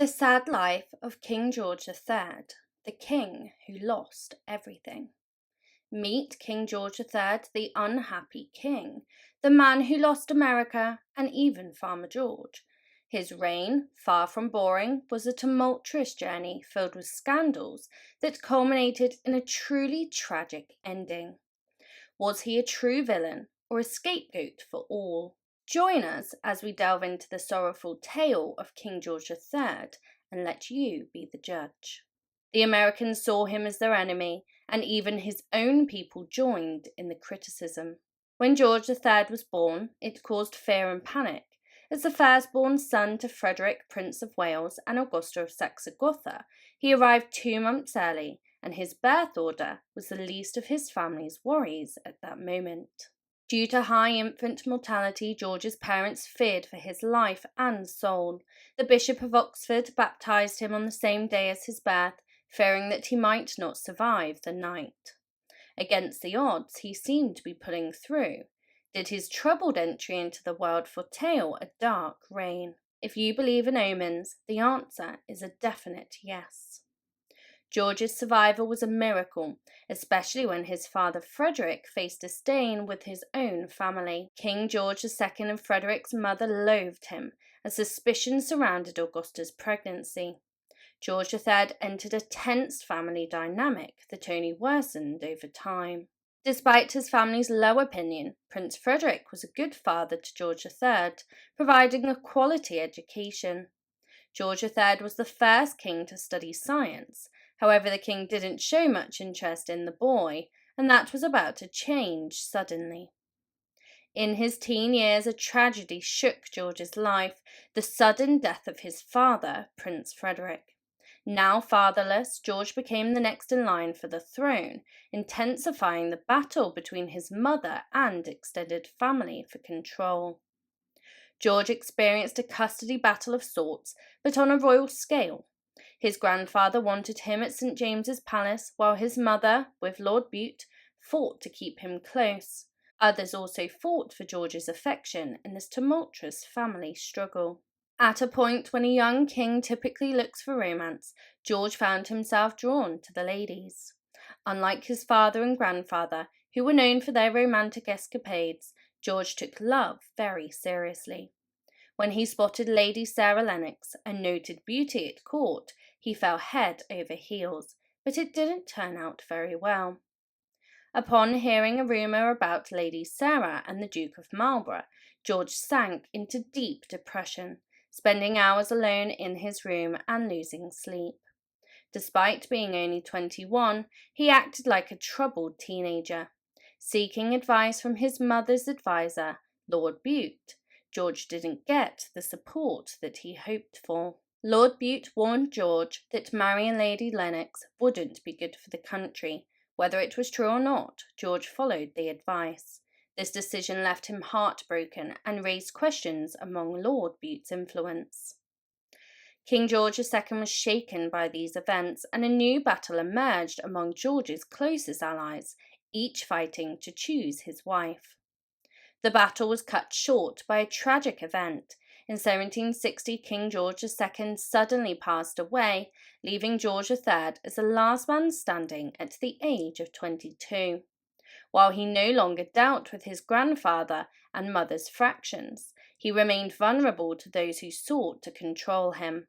The Sad Life of King George III, the king who lost everything. Meet King George III, the unhappy king, the man who lost America and even Farmer George. His reign, far from boring, was a tumultuous journey filled with scandals that culminated in a truly tragic ending. Was he a true villain or a scapegoat for all? Join us as we delve into the sorrowful tale of King George III and let you be the judge. The Americans saw him as their enemy, and even his own people joined in the criticism. When George III was born, it caused fear and panic. As the firstborn son to Frederick, Prince of Wales, and Augusta of Saxe-Gotha, he arrived 2 months early, and his birth order was the least of his family's worries at that moment. Due to high infant mortality, George's parents feared for his life and soul. The Bishop of Oxford baptized him on the same day as his birth, fearing that he might not survive the night. Against the odds, he seemed to be pulling through. Did his troubled entry into the world foretell a dark reign? If you believe in omens, the answer is a definite yes. George's survival was a miracle, especially when his father Frederick faced disdain with his own family. King George II and Frederick's mother loathed him, as suspicion surrounded Augusta's pregnancy. George III entered a tense family dynamic that only worsened over time. Despite his family's low opinion, Prince Frederick was a good father to George III, providing a quality education. George III was the first king to study science. However, the king didn't show much interest in the boy, and that was about to change suddenly. In his teen years, a tragedy shook George's life, the sudden death of his father, Prince Frederick. Now fatherless, George became the next in line for the throne, intensifying the battle between his mother and extended family for control. George experienced a custody battle of sorts, but on a royal scale. His grandfather wanted him at St. James's Palace, while his mother, with Lord Bute, fought to keep him close. Others also fought for George's affection in this tumultuous family struggle. At a point when a young king typically looks for romance, George found himself drawn to the ladies. Unlike his father and grandfather, who were known for their romantic escapades, George took love very seriously. When he spotted Lady Sarah Lennox, a noted beauty at court, he fell head over heels, but it didn't turn out very well. Upon hearing a rumour about Lady Sarah and the Duke of Marlborough, George sank into deep depression, spending hours alone in his room and losing sleep. Despite being only 21, he acted like a troubled teenager. Seeking advice from his mother's advisor, Lord Bute, George didn't get the support that he hoped for. Lord Bute warned George that marrying Lady Lennox wouldn't be good for the country. Whether it was true or not, George followed the advice. This decision left him heartbroken and raised questions among Lord Bute's influence. King George II was shaken by these events, and a new battle emerged among George's closest allies, each fighting to choose his wife. The battle was cut short by a tragic event. In 1760, King George II suddenly passed away, leaving George III as the last man standing at the age of 22. While he no longer dealt with his grandfather and mother's fractions, he remained vulnerable to those who sought to control him.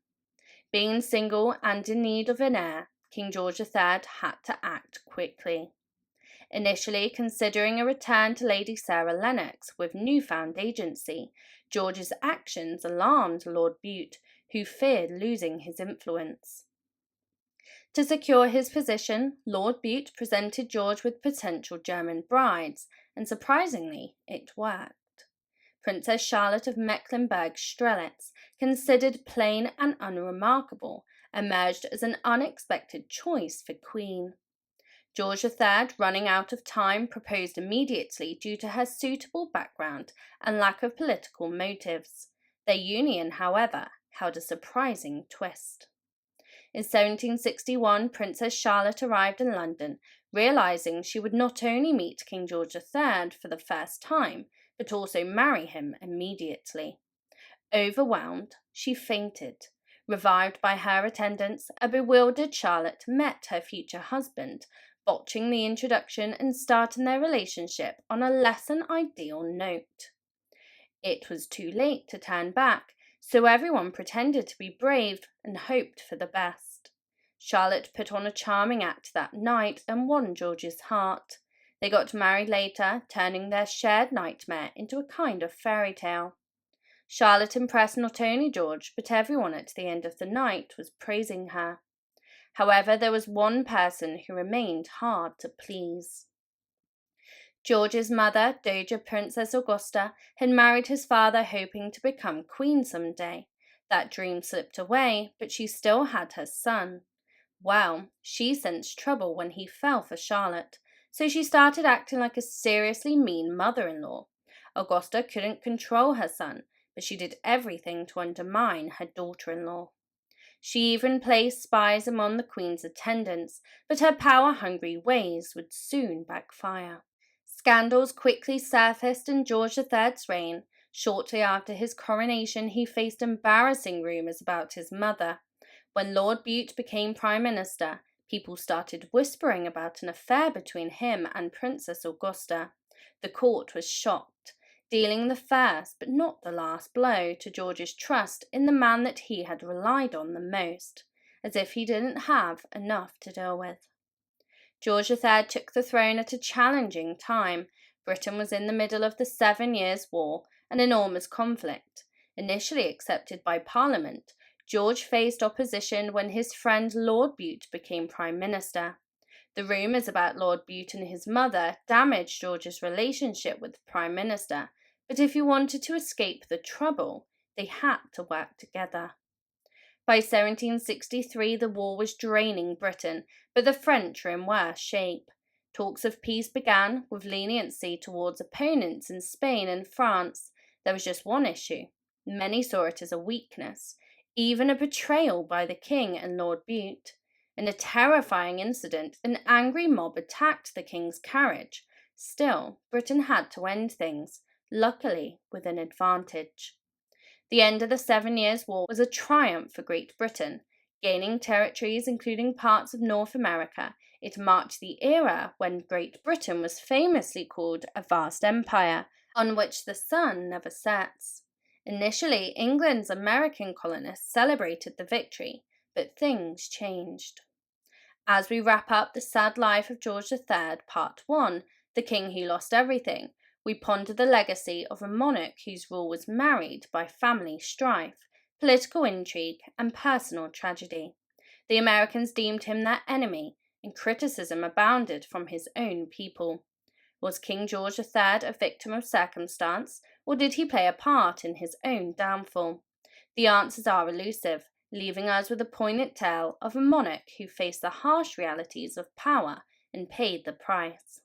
Being single and in need of an heir, King George III had to act quickly. Initially considering a return to Lady Sarah Lennox with newfound agency, George's actions alarmed Lord Bute, who feared losing his influence. To secure his position, Lord Bute presented George with potential German brides, and surprisingly, it worked. Princess Charlotte of Mecklenburg-Strelitz, considered plain and unremarkable, emerged as an unexpected choice for queen. George III, running out of time, proposed immediately due to her suitable background and lack of political motives. Their union, however, held a surprising twist. In 1761, Princess Charlotte arrived in London, realizing she would not only meet King George III for the first time, but also marry him immediately. Overwhelmed, she fainted, Revived by her attendants, a bewildered Charlotte met her future husband, botching the introduction and starting their relationship on a less than ideal note. It was too late to turn back, so everyone pretended to be brave and hoped for the best. Charlotte put on a charming act that night and won George's heart. They got married later, turning their shared nightmare into a kind of fairy tale. Charlotte impressed not only George, but everyone at the end of the night was praising her. However, there was one person who remained hard to please. George's mother, Dowager Princess Augusta, had married his father hoping to become queen someday. That dream slipped away, but she still had her son. Well, she sensed trouble when he fell for Charlotte, so she started acting like a seriously mean mother-in-law. Augusta couldn't control her son, but she did everything to undermine her daughter-in-law. She even placed spies among the Queen's attendants, but her power-hungry ways would soon backfire. Scandals quickly surfaced in George III's reign. Shortly after his coronation, he faced embarrassing rumours about his mother. When Lord Bute became Prime Minister, people started whispering about an affair between him and Princess Augusta. The court was shocked, dealing the first but not the last blow to George's trust in the man that he had relied on the most, as if he didn't have enough to deal with. George III took the throne at a challenging time. Britain was in the middle of the 7 Years' War, an enormous conflict. Initially accepted by Parliament, George faced opposition when his friend Lord Bute became Prime Minister. The rumours about Lord Bute and his mother damaged George's relationship with the Prime Minister, but if he wanted to escape the trouble, they had to work together. By 1763, the war was draining Britain, but the French were in worse shape. Talks of peace began, with leniency towards opponents in Spain and France. There was just one issue. Many saw it as a weakness, even a betrayal by the king and Lord Bute. In a terrifying incident, an angry mob attacked the king's carriage. Still, Britain had to end things, luckily with an advantage. The end of the 7 Years' War was a triumph for Great Britain. Gaining territories including parts of North America, it marked the era when Great Britain was famously called a vast empire, on which the sun never sets. Initially, England's American colonists celebrated the victory, but things changed. As we wrap up the sad life of George III, Part 1, The King Who Lost Everything, we ponder the legacy of a monarch whose rule was marred by family strife, political intrigue, and personal tragedy. The Americans deemed him their enemy, and criticism abounded from his own people. Was King George III a victim of circumstance, or did he play a part in his own downfall? The answers are elusive, leaving us with a poignant tale of a monarch who faced the harsh realities of power and paid the price.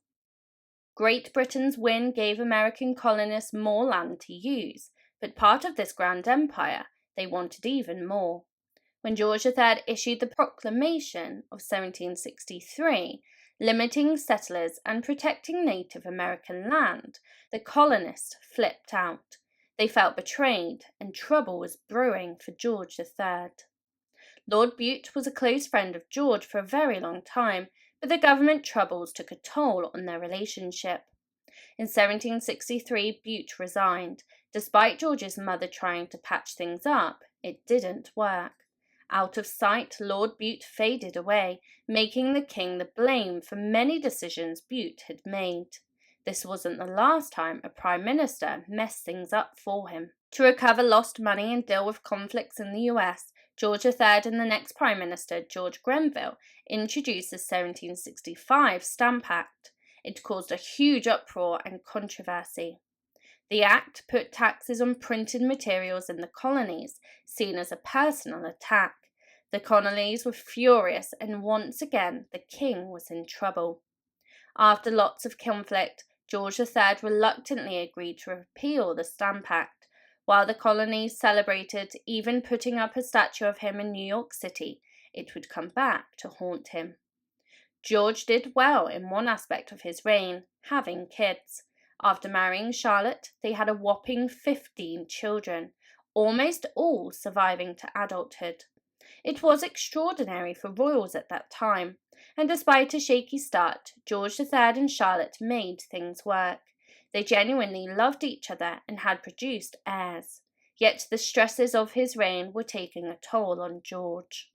Great Britain's win gave American colonists more land to use, but part of this grand empire, they wanted even more. When George III issued the Proclamation of 1763, limiting settlers and protecting Native American land, the colonists flipped out. They felt betrayed, and trouble was brewing for George III. Lord Bute was a close friend of George for a very long time, but the government troubles took a toll on their relationship. In 1763, Bute resigned. Despite George's mother trying to patch things up, it didn't work. Out of sight, Lord Bute faded away, making the king the blame for many decisions Bute had made. This wasn't the last time a prime minister messed things up for him. To recover lost money and deal with conflicts in the US, George III and the next Prime Minister, George Grenville, introduced the 1765 Stamp Act. It caused a huge uproar and controversy. The act put taxes on printed materials in the colonies, seen as a personal attack. The colonies were furious, and once again the king was in trouble. After lots of conflict, George III reluctantly agreed to repeal the Stamp Act. While the colonies celebrated, even putting up a statue of him in New York City, it would come back to haunt him. George did well in one aspect of his reign, having kids. After marrying Charlotte, they had a whopping 15 children, almost all surviving to adulthood. It was extraordinary for royals at that time, and despite a shaky start, George III and Charlotte made things work. They genuinely loved each other and had produced heirs. Yet the stresses of his reign were taking a toll on George.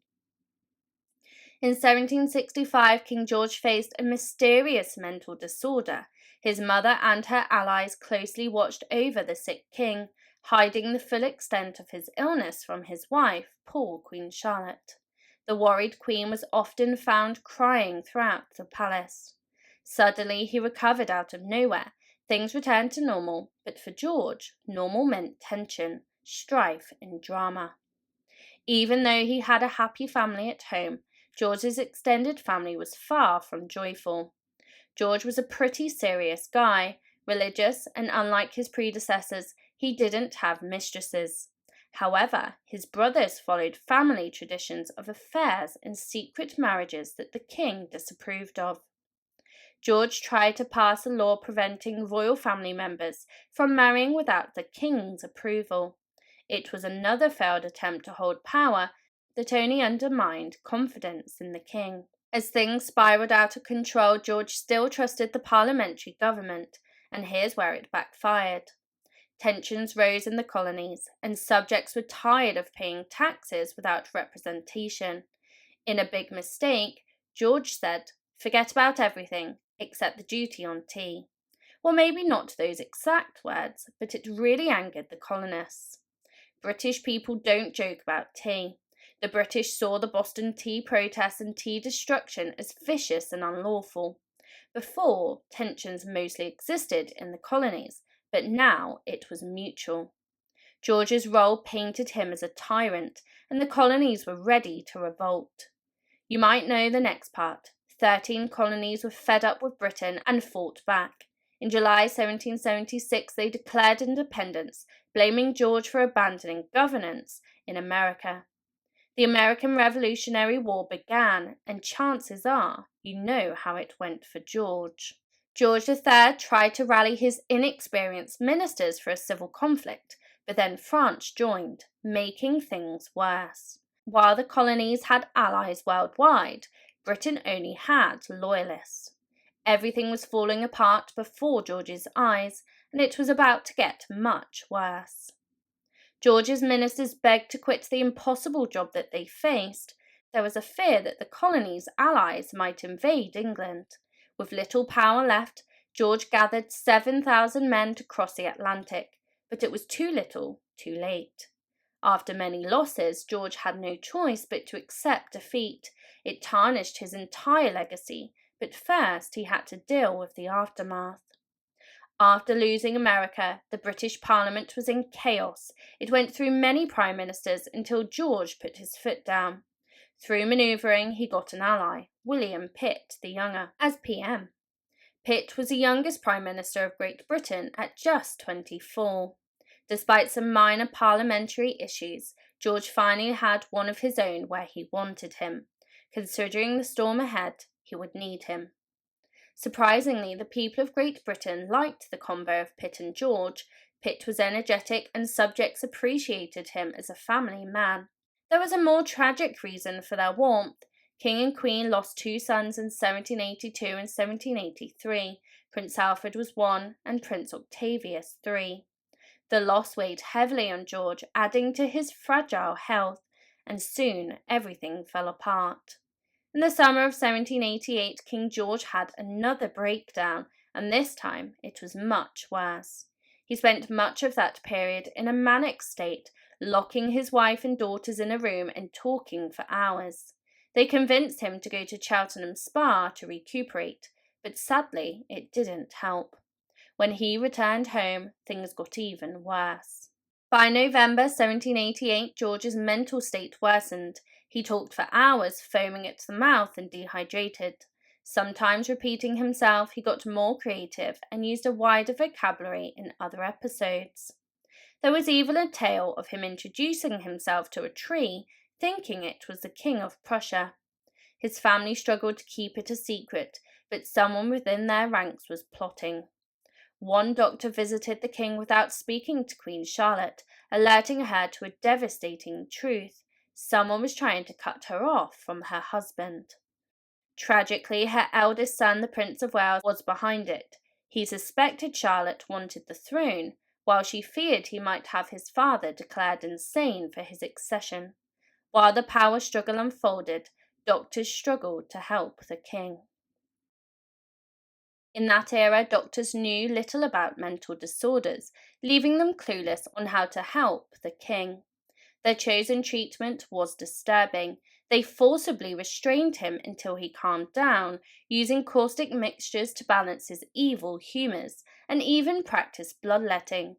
In 1765, King George faced a mysterious mental disorder. His mother and her allies closely watched over the sick king, hiding the full extent of his illness from his wife, poor Queen Charlotte. The worried queen was often found crying throughout the palace. Suddenly, he recovered out of nowhere. Things returned to normal, but for George, normal meant tension, strife, and drama. Even though he had a happy family at home, George's extended family was far from joyful. George was a pretty serious guy, religious, and unlike his predecessors, he didn't have mistresses. However, his brothers followed family traditions of affairs and secret marriages that the king disapproved of. George tried to pass a law preventing royal family members from marrying without the king's approval. It was another failed attempt to hold power that only undermined confidence in the king. As things spiraled out of control, George still trusted the parliamentary government, and here's where it backfired. Tensions rose in the colonies, and subjects were tired of paying taxes without representation. In a big mistake, George said, "Forget about everything except the duty on tea." Well, maybe not those exact words, but it really angered the colonists. British people don't joke about tea. The British saw the Boston tea protests and tea destruction as vicious and unlawful. Before, tensions mostly existed in the colonies, but now it was mutual. George's role painted him as a tyrant, and the colonies were ready to revolt. You might know the next part. 13 colonies were fed up with Britain and fought back. In July 1776, they declared independence, blaming George for abandoning governance in America. The American Revolutionary War began, and chances are you know how it went for George. George III tried to rally his inexperienced ministers for a civil conflict, but then France joined, making things worse. While the colonies had allies worldwide, Britain only had loyalists. Everything was falling apart before George's eyes, and it was about to get much worse. George's ministers begged to quit the impossible job that they faced. There was a fear that the colonies' allies might invade England. With little power left, George gathered 7,000 men to cross the Atlantic, but it was too little, too late. After many losses, George had no choice but to accept defeat. It tarnished his entire legacy, but first he had to deal with the aftermath. After losing America, the British Parliament was in chaos. It went through many prime ministers until George put his foot down. Through manoeuvring, he got an ally, William Pitt the Younger, as PM. Pitt was the youngest Prime Minister of Great Britain at just 24. Despite some minor parliamentary issues, George finally had one of his own where he wanted him. Considering the storm ahead, he would need him. Surprisingly, the people of Great Britain liked the combo of Pitt and George. Pitt was energetic and subjects appreciated him as a family man. There was a more tragic reason for their warmth. King and Queen lost 2 sons in 1782 and 1783. Prince Alfred was 1 and Prince Octavius 3. The loss weighed heavily on George, adding to his fragile health, and soon everything fell apart. In the summer of 1788, King George had another breakdown, and this time it was much worse. He spent much of that period in a manic state, locking his wife and daughters in a room and talking for hours. They convinced him to go to Cheltenham Spa to recuperate, but sadly it didn't help. When he returned home, things got even worse. By November 1788, George's mental state worsened. He talked for hours, foaming at the mouth and dehydrated. Sometimes repeating himself, he got more creative and used a wider vocabulary in other episodes. There was even a tale of him introducing himself to a tree, thinking it was the King of Prussia. His family struggled to keep it a secret, but someone within their ranks was plotting. One doctor visited the king without speaking to Queen Charlotte, alerting her to a devastating truth. Someone was trying to cut her off from her husband. Tragically, her eldest son, the Prince of Wales, was behind it. He suspected Charlotte wanted the throne, while she feared he might have his father declared insane for his accession. While the power struggle unfolded, doctors struggled to help the king. In that era, doctors knew little about mental disorders, leaving them clueless on how to help the king. Their chosen treatment was disturbing. They forcibly restrained him until he calmed down, using caustic mixtures to balance his evil humours, and even practiced bloodletting.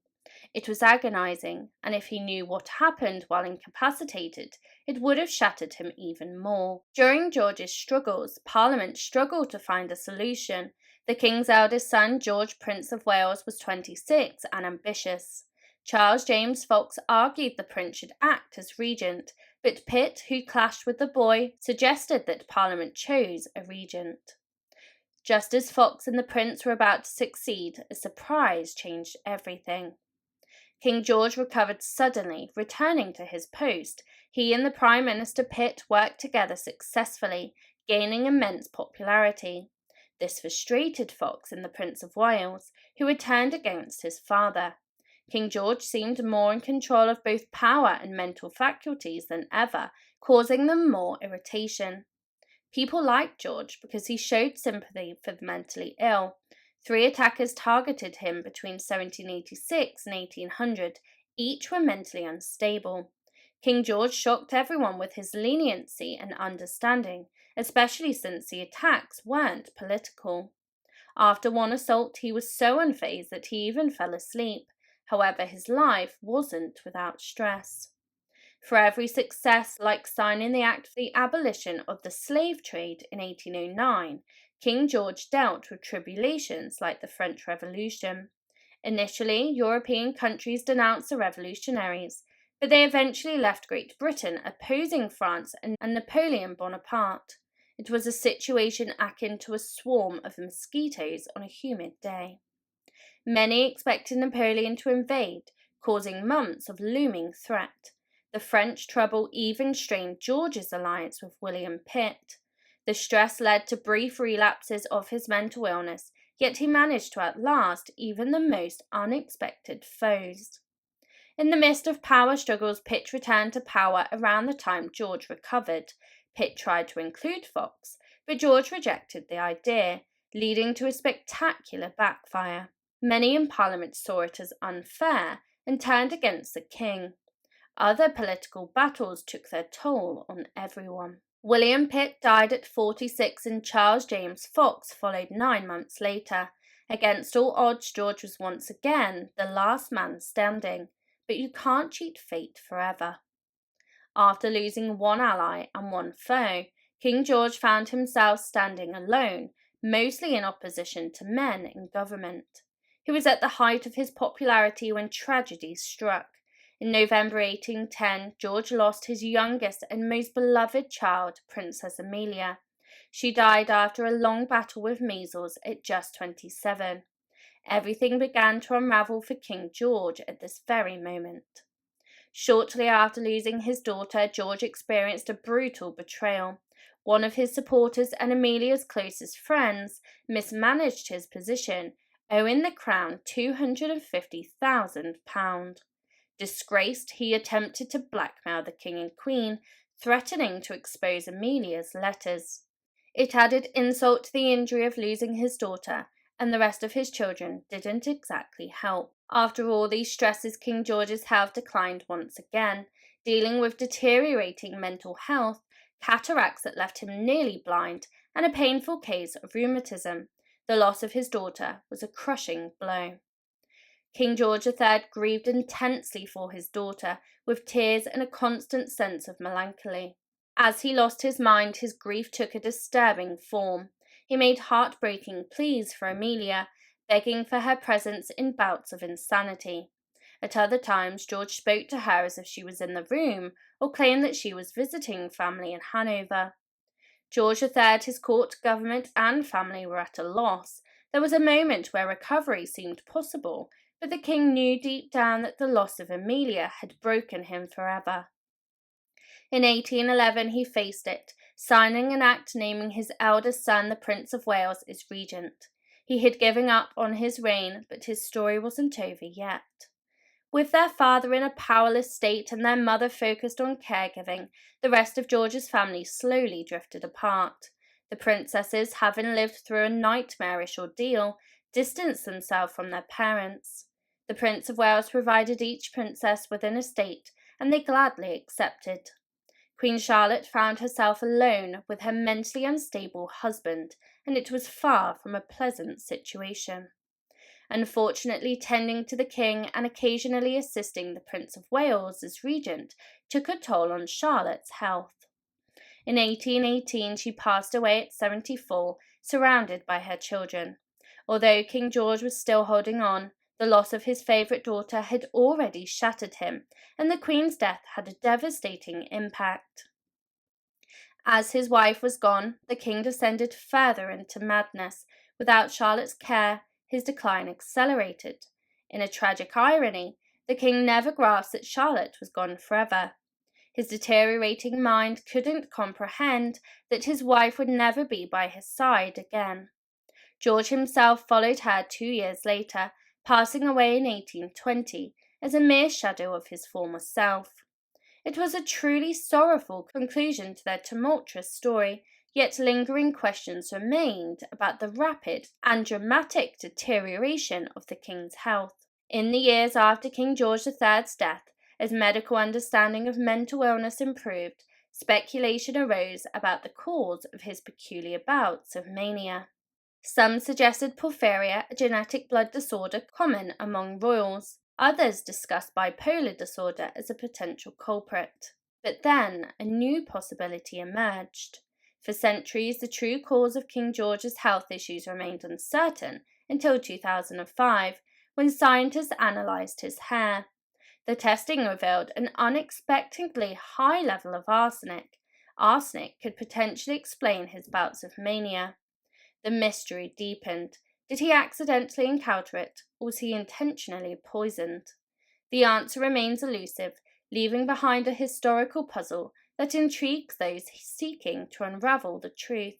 It was agonizing, and if he knew what happened while incapacitated, it would have shattered him even more. During George's struggles, Parliament struggled to find a solution. The king's eldest son, George, Prince of Wales, was 26 and ambitious. Charles James Fox argued the prince should act as regent, but Pitt, who clashed with the boy, suggested that Parliament chose a regent. Just as Fox and the prince were about to succeed, a surprise changed everything. King George recovered suddenly, returning to his post. He and the Prime Minister Pitt worked together successfully, gaining immense popularity. This frustrated Fox and the Prince of Wales, who had turned against his father. King George seemed more in control of both power and mental faculties than ever, causing them more irritation. People liked George because he showed sympathy for the mentally ill. 3 attackers targeted him between 1786 and 1800. Each were mentally unstable. King George shocked everyone with his leniency and understanding, especially since the attacks weren't political. After one assault, he was so unfazed that he even fell asleep. However, his life wasn't without stress. For every success, like signing the Act for the abolition of the slave trade in 1809, King George dealt with tribulations like the French Revolution. Initially, European countries denounced the revolutionaries, but they eventually left Great Britain opposing France and Napoleon Bonaparte. It was a situation akin to a swarm of mosquitoes on a humid day. Many expected Napoleon to invade, causing months of looming threat. The French trouble even strained George's alliance with William Pitt. The stress led to brief relapses of his mental illness, yet he managed to outlast even the most unexpected foes. In the midst of power struggles, Pitt returned to power around the time George recovered. Pitt tried to include Fox, but George rejected the idea, leading to a spectacular backfire. Many in Parliament saw it as unfair and turned against the king. Other political battles took their toll on everyone. William Pitt died at 46 and Charles James Fox followed 9 months later. Against all odds, George was once again the last man standing, but you can't cheat fate forever. After losing one ally and one foe, King George found himself standing alone, mostly in opposition to men in government. He was at the height of his popularity when tragedy struck. In November 1810, George lost his youngest and most beloved child, Princess Amelia. She died after a long battle with measles at just 27. Everything began to unravel for King George at this very moment. Shortly after losing his daughter, George experienced a brutal betrayal. One of his supporters and Amelia's closest friends mismanaged his position, owing the crown £250,000. Disgraced, he attempted to blackmail the king and queen, threatening to expose Amelia's letters. It added insult to the injury of losing his daughter, and the rest of his children didn't exactly help. After all these stresses, King George's health declined once again, dealing with deteriorating mental health, cataracts that left him nearly blind, and a painful case of rheumatism. The loss of his daughter was a crushing blow. King George III grieved intensely for his daughter, with tears and a constant sense of melancholy. As he lost his mind, his grief took a disturbing form. He made heartbreaking pleas for Amelia, begging for her presence in bouts of insanity. At other times, George spoke to her as if she was in the room, or claimed that she was visiting family in Hanover. George III, his court, government, and family were at a loss. There was a moment where recovery seemed possible, but the king knew deep down that the loss of Amelia had broken him forever. In 1811 he faced it, signing an act naming his eldest son the Prince of Wales as regent. He had given up on his reign, but his story wasn't over yet. With their father in a powerless state and their mother focused on caregiving, the rest of George's family slowly drifted apart. The princesses, having lived through a nightmarish ordeal, distanced themselves from their parents. The Prince of Wales provided each princess with an estate, and they gladly accepted. Queen Charlotte found herself alone with her mentally unstable husband, and it was far from a pleasant situation. Unfortunately, tending to the king and occasionally assisting the Prince of Wales as regent took a toll on Charlotte's health. In 1818, she passed away at 74, surrounded by her children. Although King George was still holding on, the loss of his favourite daughter had already shattered him, and the Queen's death had a devastating impact. As his wife was gone, the king descended further into madness. Without Charlotte's care, his decline accelerated. In a tragic irony, the king never grasped that Charlotte was gone forever. His deteriorating mind couldn't comprehend that his wife would never be by his side again. George himself followed her 2 years later, passing away in 1820 as a mere shadow of his former self. It was a truly sorrowful conclusion to their tumultuous story, yet lingering questions remained about the rapid and dramatic deterioration of the king's health. In the years after King George III's death, as medical understanding of mental illness improved, speculation arose about the cause of his peculiar bouts of mania. Some suggested porphyria, a genetic blood disorder common among royals. Others discussed bipolar disorder as a potential culprit. But then a new possibility emerged. For centuries, the true cause of King George's health issues remained uncertain until 2005, when scientists analysed his hair. The testing revealed an unexpectedly high level of arsenic. Arsenic could potentially explain his bouts of mania. The mystery deepened. Did he accidentally encounter it, or was he intentionally poisoned? The answer remains elusive, leaving behind a historical puzzle that intrigues those seeking to unravel the truth.